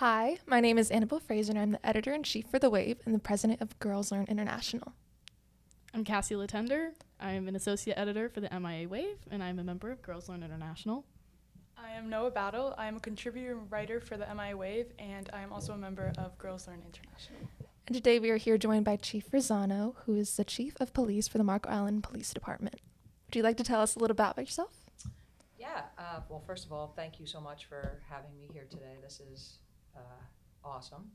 Hi, my name is Annabelle Frazzano. I'm the editor-in-chief for The Wave and the president of Girls Learn International. I'm Cassie. I am an associate editor for the MIA Wave, and I'm a member of Girls Learn International. I am Noah Battle. I am a contributor and writer for the MIA Wave, and I am also a member of Girls Learn International. And today we are here joined by Chief Frazzano, who is the chief of police for the Marco Island Police Department. Would you like to tell us a little about yourself? Yeah, well, first of all, thank you so much for having me here today. This is awesome.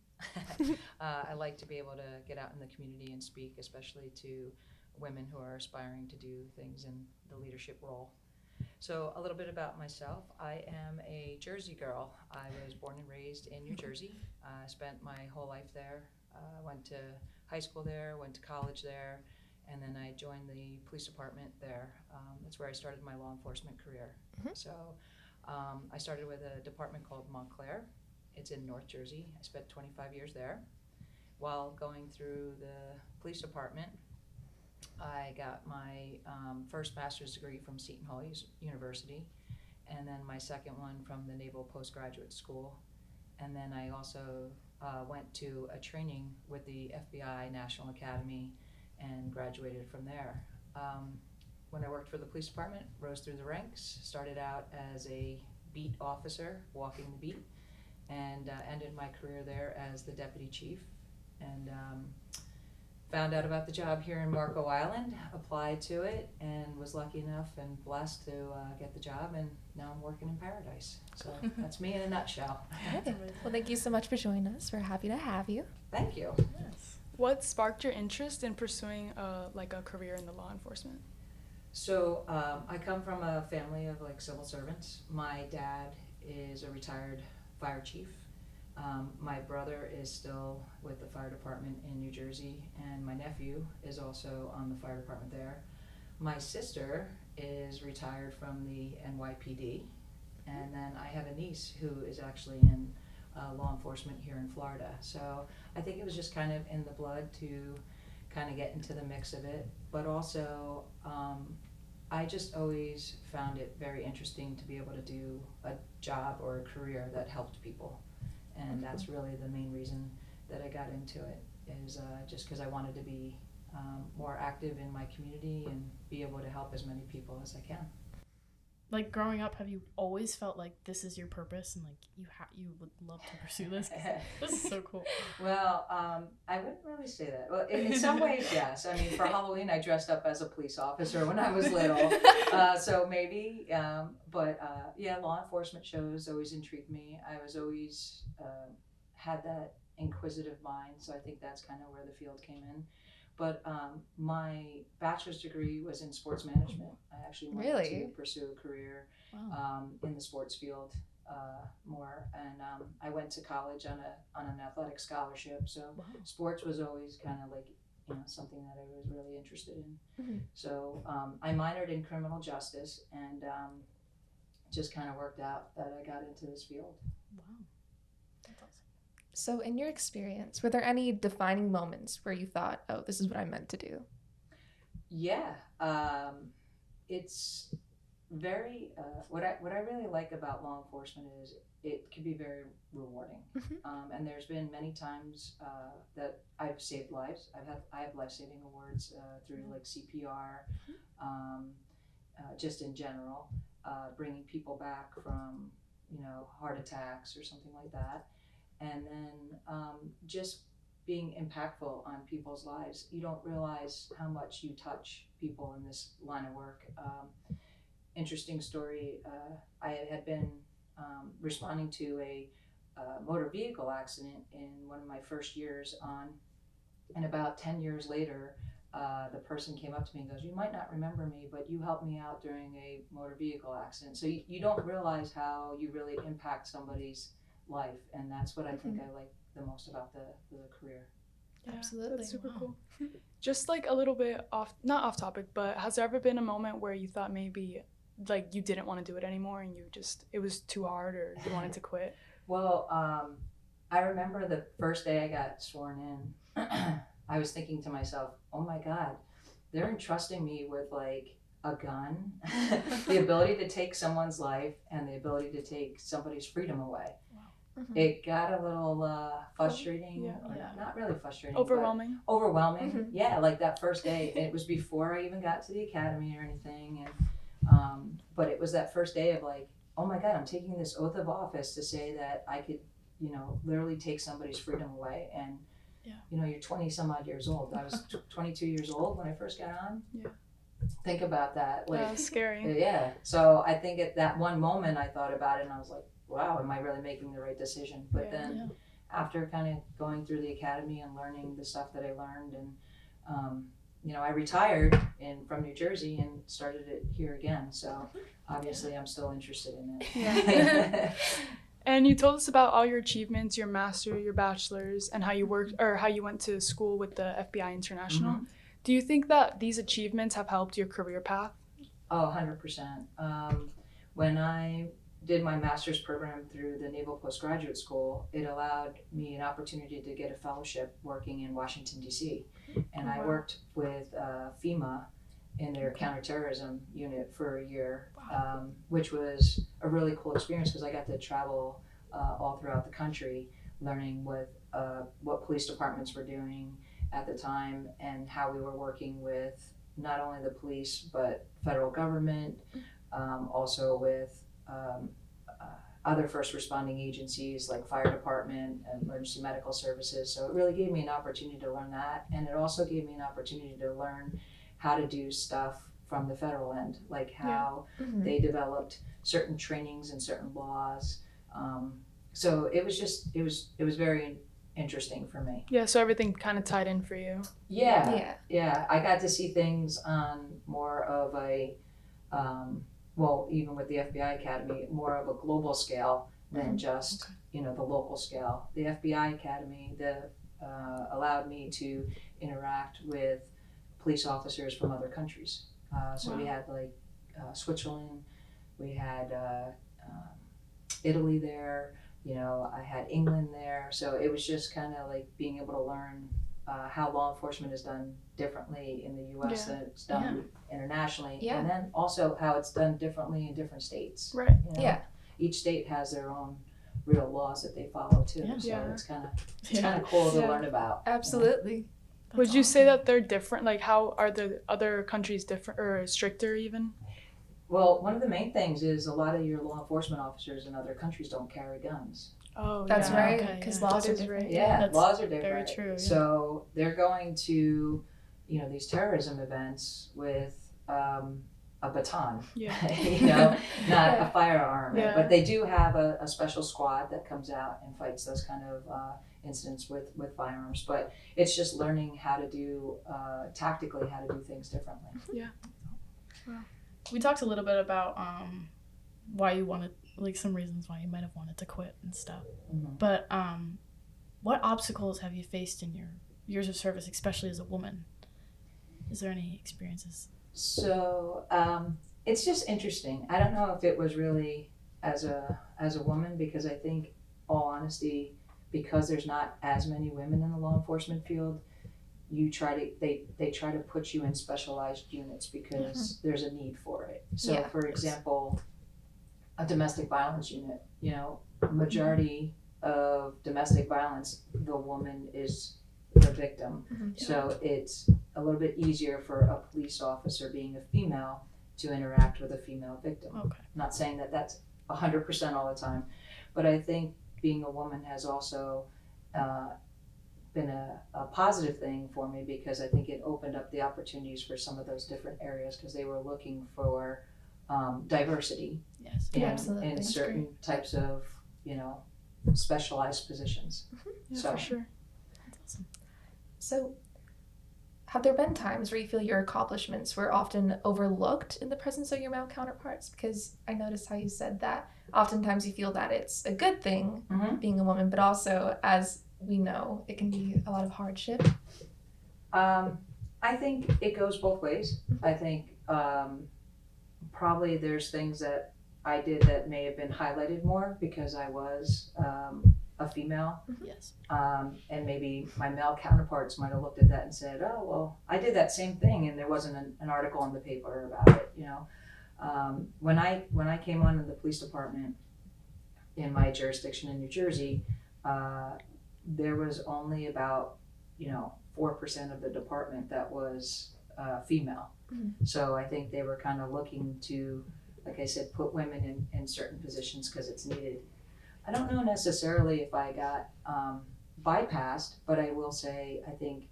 I like to be able to get out in the community and speak, especially to women who are aspiring to do things in the leadership role. So a little bit about myself. I am a Jersey girl. I was born and raised in New Jersey. I spent my whole life there. Went to high school there, went to college there, and then I joined the police department there. That's where I started my law enforcement career. So I started with a department called Montclair. It's in North Jersey. I spent 25 years there. While going through the police department, I got my first master's degree from Seton Hall University, and then my second one from the Naval Postgraduate School. And then I also went to a training with the FBI National Academy and graduated from there. When I worked for the police department, rose through the ranks, started out as a beat officer, walking the beat, and ended my career there as the deputy chief. And found out about the job here in Marco Island, applied to it, and was lucky enough and blessed to get the job, and now I'm working in paradise. So that's me in a nutshell. Okay. Well, thank you so much for joining us. We're happy to have you. Thank you. Yes. What sparked your interest in pursuing a career in the law enforcement? So I come from a family of civil servants. My dad is a retired fire chief. My brother is still with the fire department in New Jersey, and my nephew is also on the fire department there. My sister is retired from the NYPD, and then I have a niece who is actually in law enforcement here in Florida. So I think it was just kind of in the blood to kind of get into the mix of it, but also I just always found it very interesting to be able to do a job or a career that helped people. And that's really the main reason that I got into it, is just because I wanted to be more active in my community and be able to help as many people as I can. Like, growing up, have you always felt like this is your purpose and you would love to pursue this? This is so cool. Well, I wouldn't really say that. Well, in some ways, yes. I mean, for Halloween, I dressed up as a police officer when I was little, so maybe. But law enforcement shows always intrigued me. I was always had that inquisitive mind, so I think that's kind of where the field came in. But my bachelor's degree was in sports management. I actually wanted to pursue a career in the sports field more, and I went to college on an athletic scholarship. So sports was always kind of something that I was really interested in. Mm-hmm. So I minored in criminal justice, and just kind of worked out that I got into this field. Wow, that's awesome. So in your experience, were there any defining moments where you thought, oh, this is what I meant to do? Yeah, it's very, what I really like about law enforcement is it can be very rewarding. Mm-hmm. And there's been many times that I've saved lives. I have life-saving awards through CPR, just in general, bringing people back from, heart attacks or something like that. And then just being impactful on people's lives. You don't realize how much you touch people in this line of work. Interesting story, I had been responding to a motor vehicle accident in one of my first years on, and about 10 years later, the person came up to me and goes, "You might not remember me, but you helped me out during a motor vehicle accident." So you don't realize how you really impact somebody's life, and that's what I think I like the most about the career. Yeah, absolutely. That's super cool. Just a little bit not off topic, but has there ever been a moment where you thought maybe you didn't want to do it anymore and it was too hard, or you wanted to quit? Well, I remember the first day I got sworn in, I was thinking to myself, oh my God, they're entrusting me with a gun, the ability to take someone's life and the ability to take somebody's freedom away. it got a little frustrating. Yeah. Or Yeah. not really frustrating. but Overwhelming. overwhelming. Mhm. Yeah, like that first day. It was before I even got to the academy or anything, and but it was that first day of like, oh my God, I'm taking this oath of office to say that I could, literally take somebody's freedom away. And you're 20 some odd years old. I was 22 years old when I first got on. Yeah. Think about that. Like, That's scary. yeah. So I think at that one moment I thought about it and I was like, wow, am I really making the right decision? But Yeah. then after kind of going through the academy and learning the stuff that I learned, and I retired from New Jersey and started it here again. So obviously I'm still interested in it. Yeah. And you told us about all your achievements, your master, your bachelor's, and how you worked or how you went to school with the FBI International. Mhm. Do you think that these achievements have helped your career path? Oh, 100%. When I did my master's program through the Naval Postgraduate School, it allowed me an opportunity to get a fellowship working in Washington, D.C. And I Wow. worked with FEMA in their counterterrorism unit for a year, which was a really cool experience because I got to travel all throughout the country, learning what police departments were doing at the time and how we were working with not only the police but federal government, also with other first responding agencies like fire department and emergency medical services. So it really gave me an opportunity to learn that, and it also gave me an opportunity to learn how to do stuff from the federal end, like how they developed certain trainings and certain laws. So it was very interesting for me. Yeah, so everything kind of tied in for you. Yeah. I got to see things on more of a, even with the FBI Academy, more of a global scale than just the local scale. The FBI Academy allowed me to interact with police officers from other countries. So we had like Switzerland, we had Italy there. I had England there, so it was just kind of like being able to learn how law enforcement is done differently in the U.S. than it's done internationally, and then also how it's done differently in different states. Right. Each state has their own real laws that they follow too, so it's kind of cool to learn about. Absolutely. Would you say that they're different? Like, how are the other countries different or stricter even? Well, one of the main things is a lot of your law enforcement officers in other countries don't carry guns. Oh, That's yeah. right, Okay, because yeah. laws That are is different. right. Yeah, That's laws are very different. true, yeah. So they're going to, these terrorism events with a baton, Yeah. not a firearm. Yeah. But they do have a special squad that comes out and fights those kind of incidents with firearms. But it's just learning how to do, tactically, how to do things differently. We talked a little bit about why you wanted, like some reasons why you might have wanted to quit and stuff. Mhm. But what obstacles have you faced in your years of service, especially as a woman? Is there any experiences? So it's just interesting. I don't know if it was really as a woman, because I think, all honesty, because there's not as many women in the law enforcement field, they try to put you in specialized units because there's a need for it. So for example, a domestic violence unit, majority of domestic violence, the woman is the victim. So it's a little bit easier for a police officer being a female to interact with a female victim. Okay. I'm not saying that that's 100% all the time, but I think being a woman has also been a positive thing for me, because I think it opened up the opportunities for some of those different areas, because they were looking for diversity Yes. in certain types of specialized positions. Yeah, So for sure. That's awesome. So, have there been times where you feel your accomplishments were often overlooked in the presence of your male counterparts? Because I noticed how you said that oftentimes you feel that it's a good thing being a woman, but also, as we know, it can be a lot of hardship. I think it goes both ways. I think probably there's things that I did that may have been highlighted more because I was a female, Yes. and maybe my male counterparts might have looked at that and said, oh, well, I did that same thing, and there wasn't an article in the paper about it. When I came on in the police department, in my jurisdiction in New Jersey, there was only about 4% of the department that was female. Mm-hmm. So I think they were kind of looking to, like I said, put women in certain positions because it's needed. I don't know necessarily if I got bypassed, but I will say I think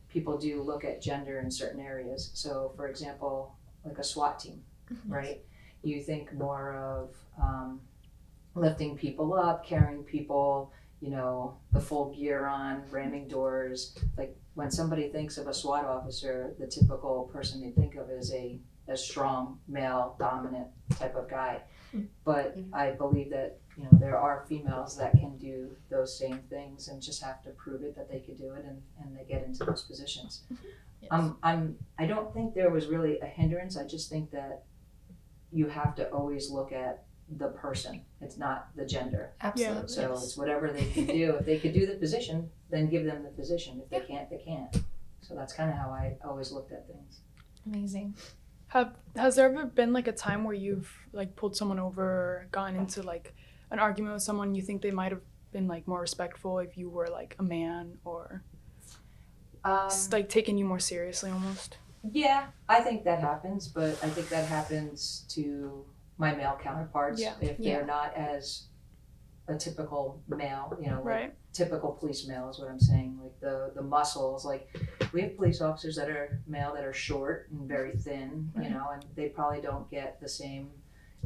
people do look at gender in certain areas. So for example, like a SWAT team, right? You think more of lifting people up, carrying people, the full gear on, ramming doors. Like when somebody thinks of a SWAT officer, the typical person they think of is a strong, male, dominant type of guy. But I believe that, there are females that can do those same things and just have to prove it that they could do it, and they get into those positions. Yes. I don't think there was really a hindrance. I just think that you have to always look at the person. It's not the gender. Absolutely. So it's whatever they can do. If they could do the position, then give them the position. If they can't, they can't. So that's kind of how I always looked at things. Amazing. Has there ever been like a time where you've like pulled someone over or gotten into like an argument with someone you think they might have been like more respectful if you were like a man, or like taking you more seriously almost? Yeah, I think that happens, but I think that happens to my male counterparts if they're not as a typical male, like typical police male is what I'm saying, like the muscles. Like we have police officers that are male that are short and very thin, and they probably don't get the same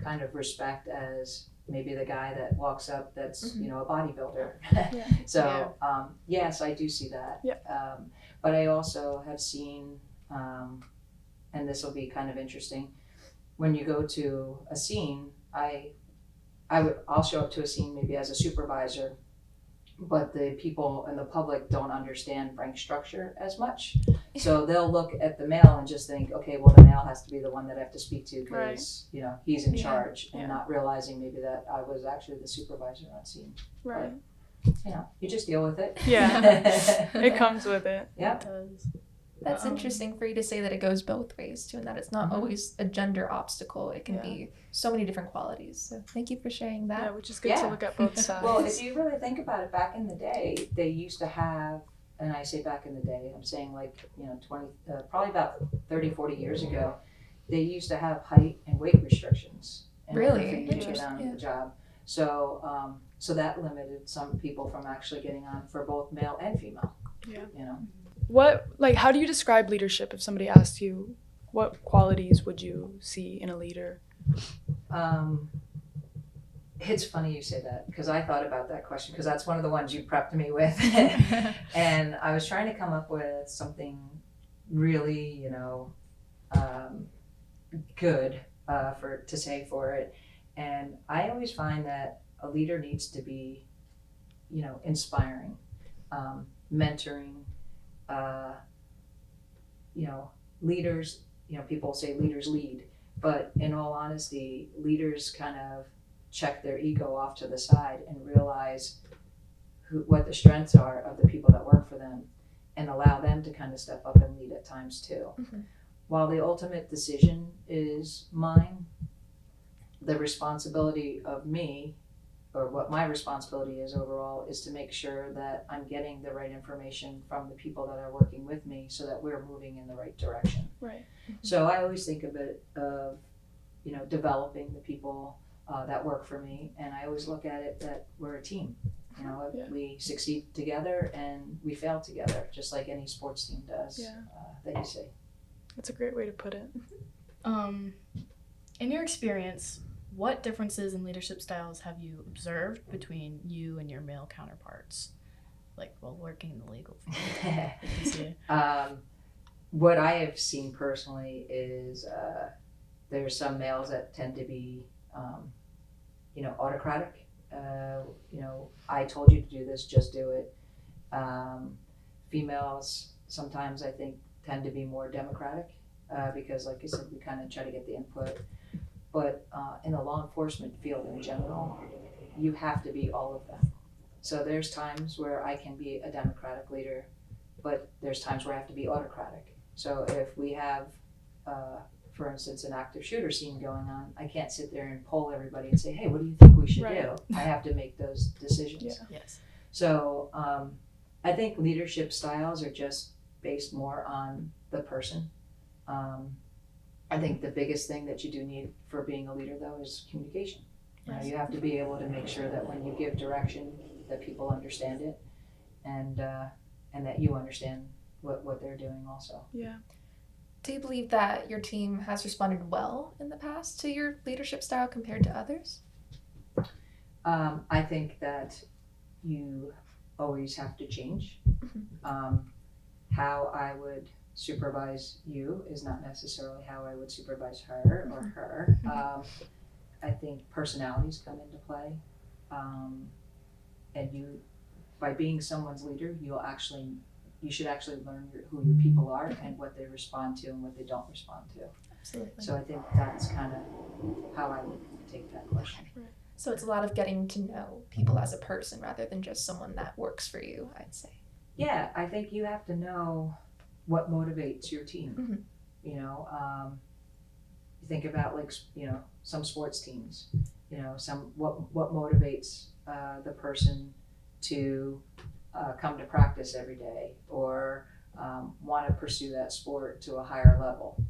kind of respect as maybe the guy that walks up that's a bodybuilder. So yes, I do see that. But I also have seen, and this will be kind of interesting, when you go to a scene, I'll show up to a scene maybe as a supervisor, but the people in the public don't understand rank structure as much. So they'll look at the male and just think, okay, well, the male has to be the one that I have to speak to because, he's in charge, and not realizing maybe that I was actually the supervisor on scene. Right. But, you just deal with it. Yeah. It comes with it. Yeah. It does. That's interesting for you to say that it goes both ways too, and that it's not always a gender obstacle. It can be so many different qualities. So thank you for sharing that. Yeah, which is good to look at both sides. Well, if you really think about it, back in the day, they used to have, and I say back in the day, I'm saying like, 20, probably about 30, 40 years ago, they used to have height and weight restrictions. Really? To get on the job. So, so that limited some people from actually getting on for both male and female. Yeah. How do you describe leadership if somebody asked you what qualities would you see in a leader? It's funny you say that because I thought about that question because that's one of the ones you prepped me with. And I was trying to come up with something really, good to say for it. And I always find that a leader needs to be, inspiring, mentoring. Leaders, people say leaders lead, but in all honesty, leaders kind of check their ego off to the side and realize what the strengths are of the people that work for them and allow them to kind of step up and lead at times too. While the ultimate decision is mine, the responsibility of me, or what my responsibility is overall, is to make sure that I'm getting the right information from the people that are working with me so that we're moving in the right direction. Right. So I always think of it of, developing the people that work for me, and I always look at it that we're a team. We succeed together and we fail together, just like any sports team does. That you see. That's a great way to put it. In your experience, what differences in leadership styles have you observed between you and your male counterparts, like while working in the legal field? What I have seen personally is there's some males that tend to be, autocratic. I told you to do this, just do it. Females sometimes I think tend to be more democratic because, like I said, we kind of try to get the input. But in the law enforcement field in general, you have to be all of them. So there's times where I can be a democratic leader, but there's times where I have to be autocratic. So if we have for instance, an active shooter scene going on, I can't sit there and poll everybody and say, hey, what do you think we should Right. do? I have to make those decisions. Yeah. Yes. So I think leadership styles are just based more on the person. I think the biggest thing that you do need for being a leader, though, is communication. You have to be able to make sure that when you give direction, that people understand it, and that you understand what they're doing also. Yeah. Do you believe that your team has responded well in the past to your leadership style compared to others? I think that you always have to change. How I would supervise you is not necessarily how I would supervise her or her. I think personalities come into play, and you, by being someone's leader, you should actually learn who your people are and what they respond to and what they don't respond to. Absolutely. So I think that's kind of how I would take that question. So it's a lot of getting to know people as a person rather than just someone that works for you, I'd say. Yeah, I think you have to know what motivates your team. You know, you think about some sports teams. What motivates the person to come to practice every day or want to pursue that sport to a higher level.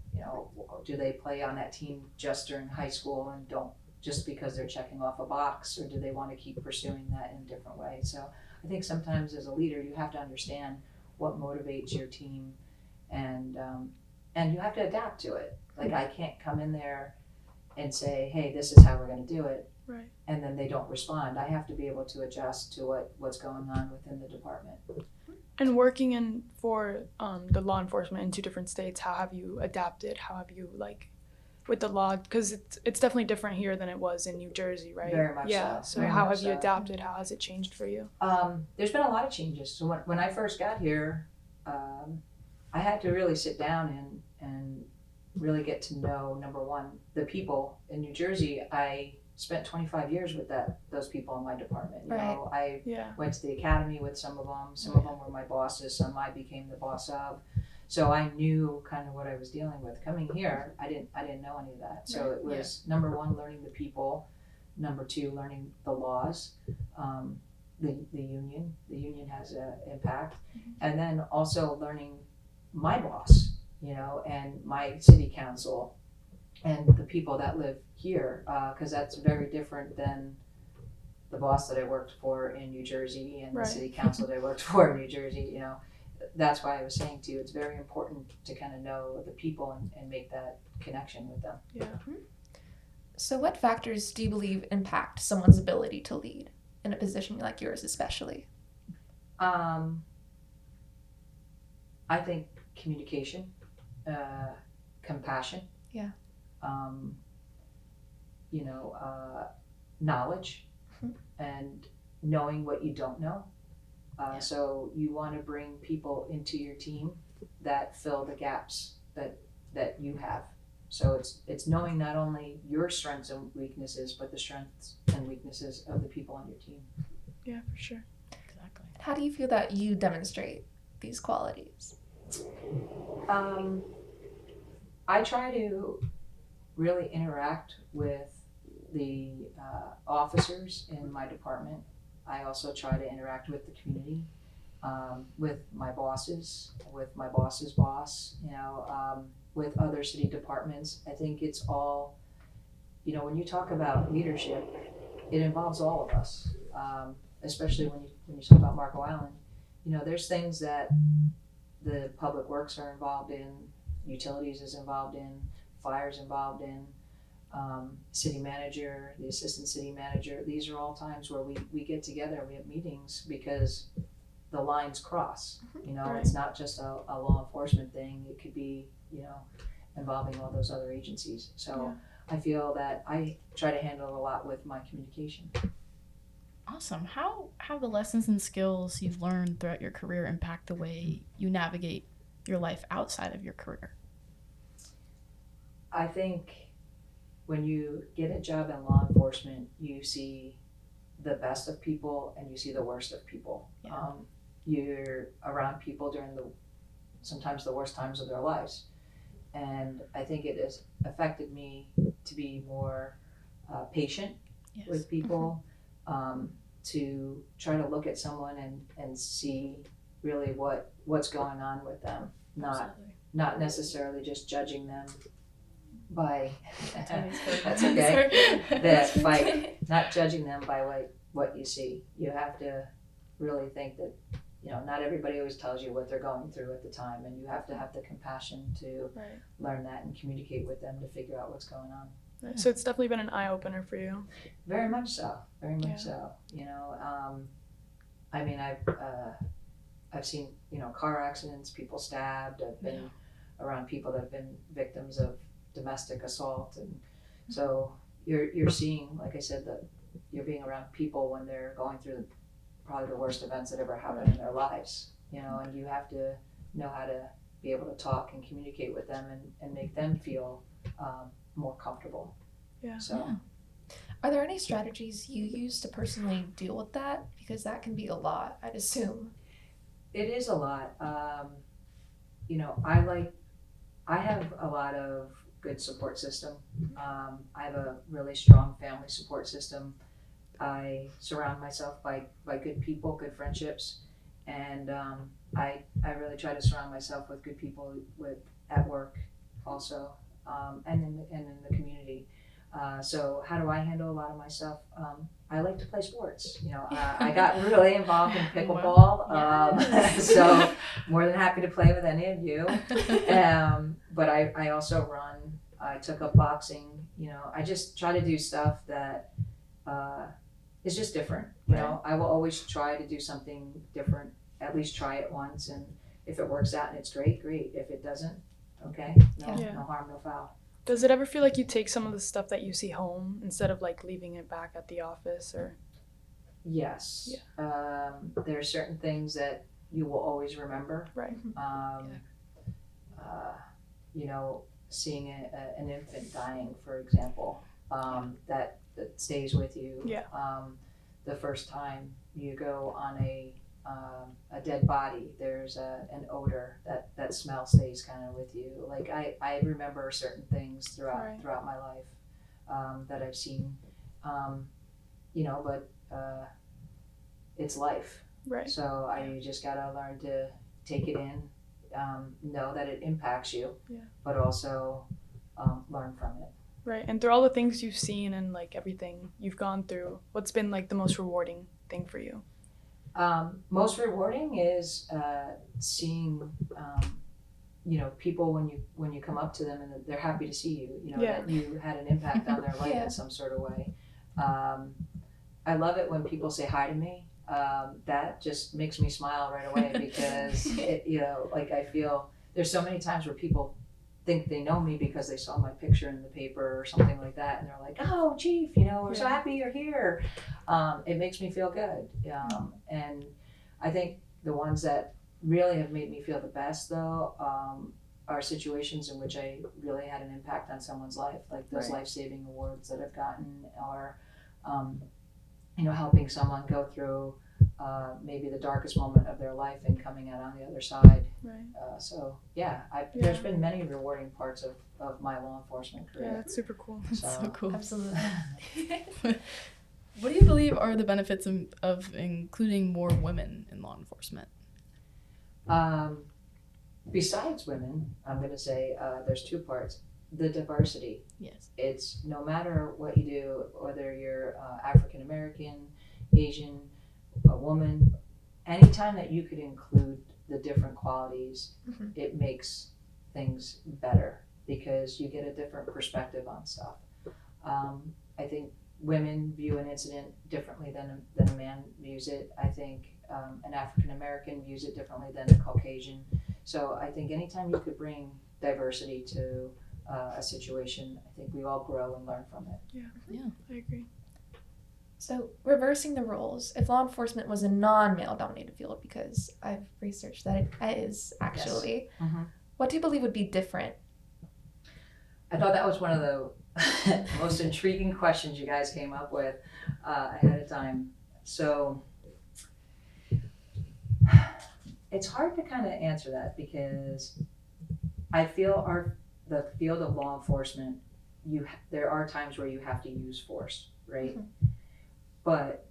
Do they play on that team just during high school and don't just because they're checking off a box, or do they want to keep pursuing that in a different way? So I think sometimes as a leader, you have to understand what motivates your team, and you have to adapt to it. Like, I can't come in there and say, hey, this is how we're going to do it. Right. And then they don't respond. I have to be able to adjust to what's going on within the department. And working for the law enforcement in 2 different states, how have you adapted? How have you, with the law? Because it's definitely different here than it was in New Jersey, right? Very much yeah. so. So how have you adapted? How has it changed for you? There's been a lot of changes. So when I first got here, I had to really sit down and really get to know, number one, the people. In New Jersey, I spent 25 years with those people in my department. I went to the academy with some of them. Some of them were my bosses. Some I became the boss of. So I knew kind of what I was dealing with. Coming here, I didn't know any of that. So it was number one, learning the people. Number two, learning the laws. The union. The union has an impact, and then also learning my boss, and my city council, and the people that live here, because that's very different than the boss that I worked for in New Jersey and the city council that I worked for in New Jersey. That's why I was saying to you, it's very important to kind of know the people and make that connection with them. Yeah. So what factors do you believe impact someone's ability to lead in a position like yours especially? I think communication, compassion. Yeah. Knowledge, and knowing what you don't know. So you want to bring people into your team that fill the gaps that you have. So it's knowing not only your strengths and weaknesses, but the strengths and weaknesses of the people on your team. Yeah, for sure. Exactly. How do you feel that you demonstrate these qualities? I try to really interact with the officers in my department. I also try to interact with the community, with my bosses, with my boss's boss, with other city departments. I think it's all, when you talk about leadership, it involves all of us, especially when you talk about Marco Island. There's things that the public works are involved in, utilities is involved in, fire's involved in, city manager, the assistant city manager. These are all times where we get together and we have meetings because the lines cross. It's not just a law enforcement thing. It could be, involving all those other agencies. So I feel that I try to handle a lot with my communication. Awesome. How the lessons and skills you've learned throughout your career impact the way you navigate your life outside of your career? I think when you get a job in law enforcement, you see the best of people and you see the worst of people. Yeah. You're around people during sometimes the worst times of their lives. and I think it has affected me to be more patient Yes. with people, to try to look at someone and see really what's going on with them, Absolutely. not necessarily just judging them by Timmy's code. that's okay. That Sorry. by not judging them by what you see. You have to really think that, not everybody always tells you what they're going through at the time, and you have to have the compassion to Right. learn that and communicate with them to figure out what's going on. Right. So it's definitely been an eye opener for you. Very much so. Very much Yeah. so. I mean, I've seen car accidents, people stabbed. I've been around people that have been victims of domestic assault, and so you're seeing, like I said, that you're being around people when they're going through probably the worst events that ever happened in their lives. And you have to know how to be able to talk and communicate with them and make them feel more comfortable. Yeah. So. Yeah. Are there any strategies you use to personally deal with that? Because that can be a lot, I'd assume. It is a lot. I have a lot of good support system. I have a really strong family support system. I surround myself by good people, good friendships, and I really try to surround myself with good people at work also, and in the community. So how do I handle a lot of my stuff? I like to play sports. I got really involved in pickleball, so more than happy to play with any of you. But I also run. I took up boxing. I just try to do stuff that is just different. I will always try to do something different. At least try it once, and if it works out and it's great, great. If it doesn't, okay, no harm, no foul. Does it ever feel like you take some of the stuff that you see home instead of like leaving it back at the office, or? Yes. There are certain things that you will always remember. Right. Seeing an infant dying, for example, that stays with you. Yeah. The first time you go on a dead body, there's an odor that smell stays kind of with you. Like I remember certain things throughout my life that I've seen, but it's life. Right. So you just gotta learn to take it in, know that it impacts you, but also learn from it. Right. And through all the things you've seen and like everything you've gone through, what's been like the most rewarding thing for you? Most rewarding is seeing people when you come up to them and they're happy to see you. That you had an impact on their life in some sort of way. I love it when people say hi to me. That just makes me smile right away because I feel there's so many times where people think they know me because they saw my picture in the paper or something like that, and they're like, "Oh, Chief, we're so happy you're here." It makes me feel good, and I think the ones that really have made me feel the best, though, are situations in which I really had an impact on someone's life, like those life-saving awards that I've gotten, or helping someone go through maybe the darkest moment of their life and coming out on the other side. Right. There's been many rewarding parts of my law enforcement career. Yeah, that's super cool. That's so cool. Absolutely. What do you believe are the benefits of including more women in law enforcement? Besides women, I'm going to say there's two parts. The diversity. Yes. It's no matter what you do, whether you're African American, Asian, a woman, anytime that you could include the different qualities, it makes things better because you get a different perspective on stuff. I think women view an incident differently than a man views it. I think an African American views it differently than a Caucasian. So I think anytime you could bring diversity to a situation, I think we all grow and learn from it. Yeah, I agree. So, reversing the roles, if law enforcement was a non-male dominated field, because I've researched that it is actually, what do you believe would be different? I thought that was one of the most intriguing questions you guys came up with ahead of time. So, it's hard to kind of answer that because I feel the field of law enforcement, there are times where you have to use force, right? But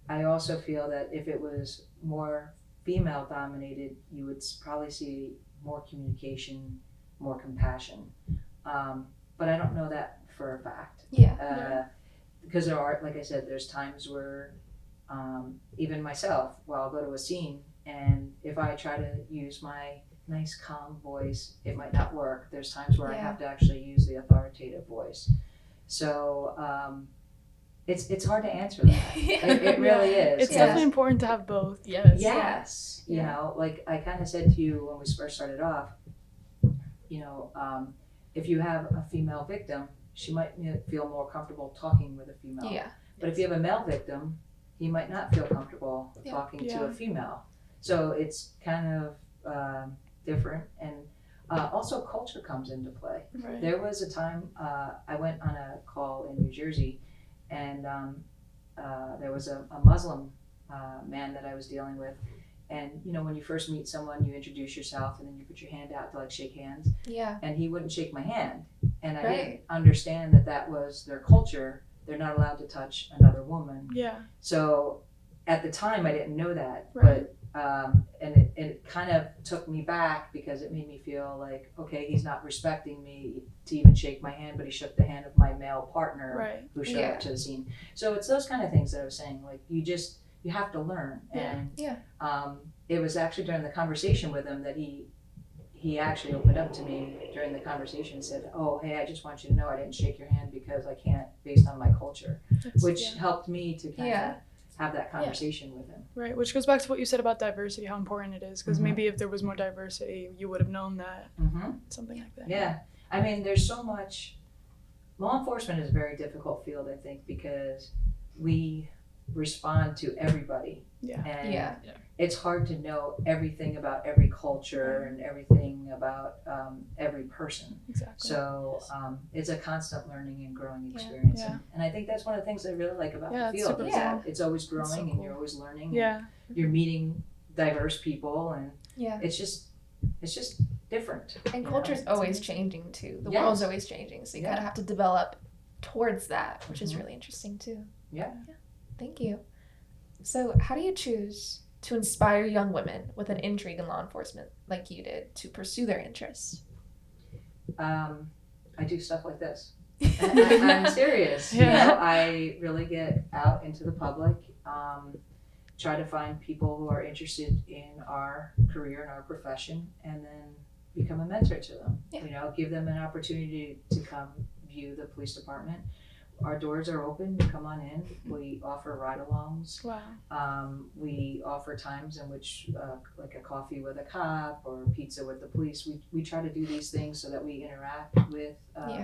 I also feel that if it was more female dominated, you would probably see more communication, more compassion. But I don't know that for a fact. Because there are, like I said, there's times where even myself, well, I'll go to a scene, and if I try to use my nice calm voice, it might not work. There's times where I have to actually use the authoritative voice. So it's hard to answer that. It really is. It's definitely important to have both. Yes. You know, like I kind of said to you when we first started off, you know, if you have a female victim, she might feel more comfortable talking with a female. But if you have a male victim, he might not feel comfortable talking to a female. So it's kind of different. And also culture comes into play. Right. There was a time I went on a call in New Jersey, and there was a Muslim man that I was dealing with. And you know, when you first meet someone, you introduce yourself, and then you put your hand out to like shake hands. And he wouldn't shake my hand, and I didn't understand that was their culture. They're not allowed to touch another woman. So at the time, I didn't know that, but and it kind of took me back because it made me feel like, okay, he's not respecting me to even shake my hand, but he shook the hand of my male partner who showed up to the scene. So it's those kind of things that I was saying, like you have to learn. And it was actually during the conversation with him that he actually opened up to me during the conversation and said, oh, hey, I just want you to know I didn't shake your hand because I can't based on my culture, which helped me to kind of have that conversation with him. Right, which goes back to what you said about diversity, how important it is, because maybe if there was more diversity, you would have known that, something like that. Yeah, I mean, there's so much, law enforcement is a very difficult field, I think, because we respond to everybody. And it's hard to know everything about every culture and everything about every person. So it's a constant learning and growing experience. And I think that's one of the things I really like about the field is that it's always growing and you're always learning. And you're meeting diverse people, and it's just different. And culture's always changing too. The world's always changing, so you kind of have to develop towards that, which is really interesting too. Thank you. So how do you choose to inspire young women with an intrigue in law enforcement like you did to pursue their interests? I do stuff like this. I'm serious. You know, I really get out into the public, try to find people who are interested in our career and our profession, and then become a mentor to them. You know, give them an opportunity to come view the police department. Our doors are open, you come on in. We offer ride-alongs. We offer times in which, like a coffee with a cop or pizza with the police. We try to do these things so that we interact with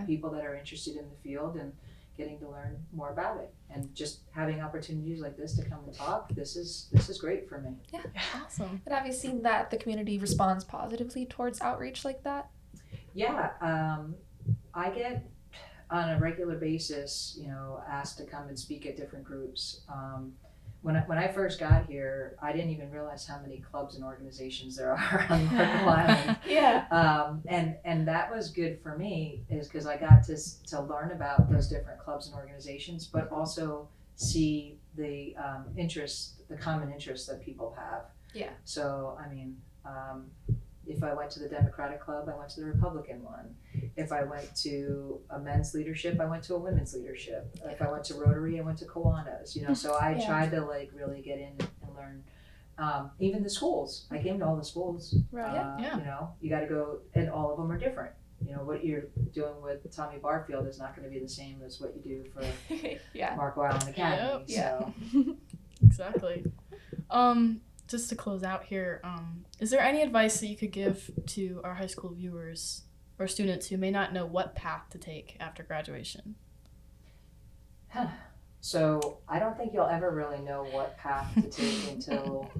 people that are interested in the field and getting to learn more about it. And just having opportunities like this to come and talk, this is great for me. Awesome. And have you seen that the community responds positively towards outreach like that? I get on a regular basis, you know, asked to come and speak at different groups. When I first got here, I didn't even realize how many clubs and organizations there are on Marco Island. And that was good for me, is because I got to learn about those different clubs and organizations, but also see the common interests that people have. So, I mean, if I went to the Democratic Club, I went to the Republican one. If I went to a men's leadership, I went to a women's leadership. If I went to Rotary, I went to Kiwanis, you know, so I tried to like really get in and learn. Even the schools, I came to all the schools. You know, you got to go, and all of them are different. You know, what you're doing with Tommy Barfield is not going to be the same as what you do for Marco Island Academy. So. Exactly. Just to close out here, is there any advice that you could give to our high school viewers or students who may not know what path to take after graduation? So I don't think you'll ever really know what path to take until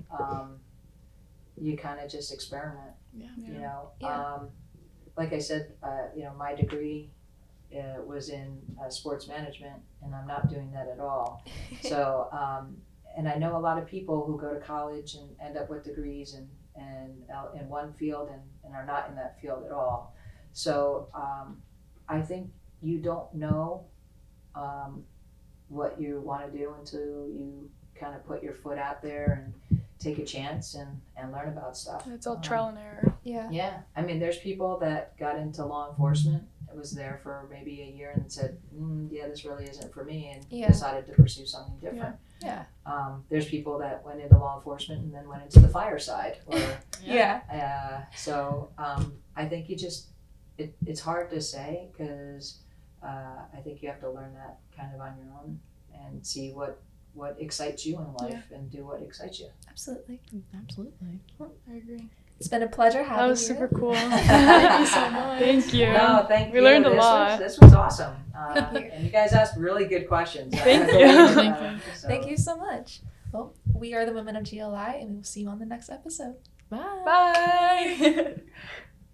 you kind of just experiment. You know, like I said, you know, my degree was in sports management, and I'm not doing that at all. So. And I know a lot of people who go to college and end up with degrees and in one field and are not in that field at all. So I think you don't know what you want to do until you kind of put your foot out there and take a chance and learn about stuff. It's all trial and error. Yeah. Yeah, I mean, there's people that got into law enforcement. It was there for maybe a year and said, "Yeah, this really isn't for me," and Yeah. decided to pursue something different. Yeah. There's people that went into law enforcement and then went into the fire side. Or, Yeah. so I think it's hard to say because I think you have to learn that kind of on your own and see what excites you in life and do what excites you. Absolutely. Absolutely. I agree. It's been a pleasure having you. That was super cool. Thank you so much. Thank you. No, thank you. We learned a lot. This was awesome. Thank you. And you guys asked really good questions. Thank I you. believe, so. Thank you so much. Well, we are the Women of GLI, and we will see you on the next episode. Bye. Bye.